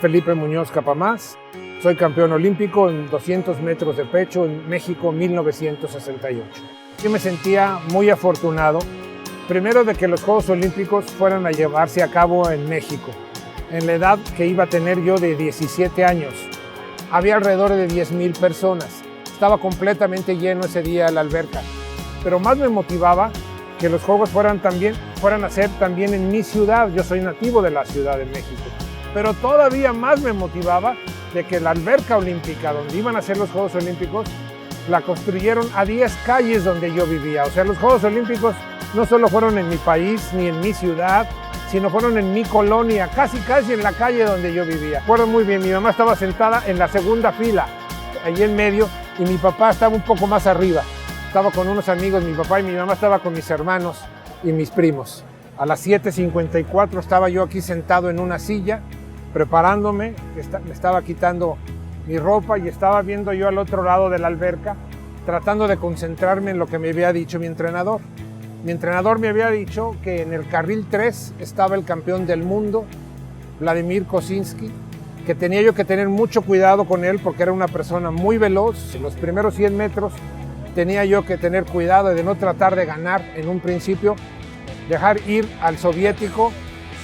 Felipe Muñoz Capamás, soy campeón olímpico en 200 metros de pecho en México 1968. Yo me sentía muy afortunado, primero de que los Juegos Olímpicos fueran a llevarse a cabo en México, en la edad que iba a tener yo de 17 años. Había alrededor de 10,000 personas, estaba completamente lleno ese día la alberca, pero más me motivaba que los Juegos fueran a ser también en mi ciudad. Yo soy nativo de la Ciudad de México. Pero todavía más me motivaba de que la alberca olímpica donde iban a ser los Juegos Olímpicos la construyeron a 10 calles donde yo vivía. O sea, los Juegos Olímpicos no solo fueron en mi país ni en mi ciudad, sino fueron en mi colonia, casi en la calle donde yo vivía. Recuerdo muy bien, mi mamá estaba sentada en la segunda fila, allí en medio, y mi papá estaba un poco más arriba. Estaba con unos amigos, mi papá y mi mamá estaba con mis hermanos y mis primos. A las 7:54 estaba yo aquí sentado en una silla, preparándome, me estaba quitando mi ropa y estaba viendo yo al otro lado de la alberca, tratando de concentrarme en lo que me había dicho mi entrenador. Mi entrenador me había dicho que en el carril 3 estaba el campeón del mundo, Vladimir Kosinski, que tenía yo que tener mucho cuidado con él porque era una persona muy veloz. En los primeros 100 metros tenía yo que tener cuidado de no tratar de ganar en un principio, dejar ir al soviético,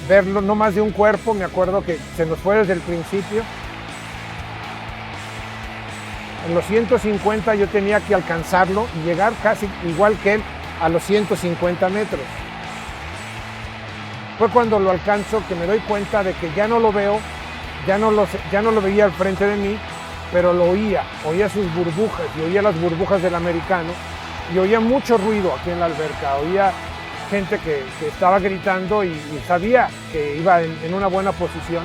verlo no más de un cuerpo. Me acuerdo que se nos fue desde el principio. En los 150 yo tenía que alcanzarlo y llegar casi igual que él a los 150 metros. Fue cuando lo alcanzo que me doy cuenta de que ya no lo veo, ya no lo veía al frente de mí, pero lo oía sus burbujas y oía las burbujas del americano y oía mucho ruido aquí en la alberca, oía gente que estaba gritando y sabía que iba en una buena posición.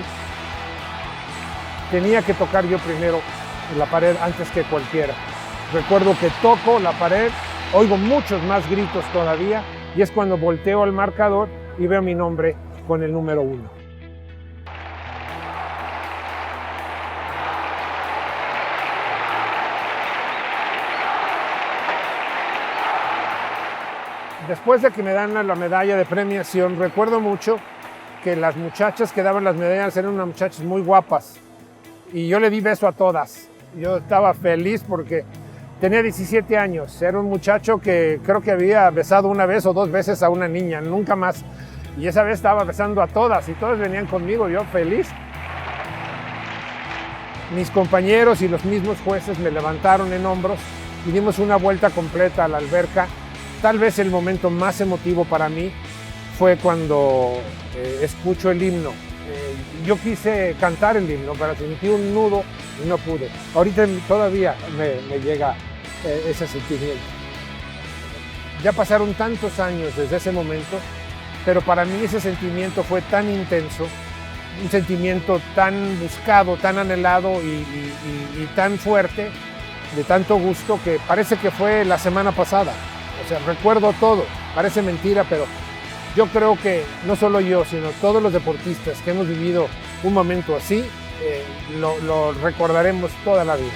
Tenía que tocar yo primero la pared antes que cualquiera. Recuerdo que toco la pared, oigo muchos más gritos todavía y es cuando volteo al marcador y veo mi nombre con el número 1. Después de que me dan la medalla de premiación, recuerdo mucho que las muchachas que daban las medallas eran unas muchachas muy guapas y yo le di beso a todas. Yo estaba feliz porque tenía 17 años, era un muchacho que creo que había besado una vez o 2 veces a una niña, nunca más. Y esa vez estaba besando a todas y todas venían conmigo, yo feliz. Mis compañeros y los mismos jueces me levantaron en hombros y dimos una vuelta completa a la alberca. Tal vez el momento más emotivo para mí fue cuando escucho el himno. Yo quise cantar el himno, pero sentí un nudo y no pude. Ahorita todavía me llega ese sentimiento. Ya pasaron tantos años desde ese momento, pero para mí ese sentimiento fue tan intenso, un sentimiento tan buscado, tan anhelado y tan fuerte, de tanto gusto, que parece que fue la semana pasada. O sea, recuerdo todo, parece mentira, pero yo creo que no solo yo, sino todos los deportistas que hemos vivido un momento así, lo recordaremos toda la vida.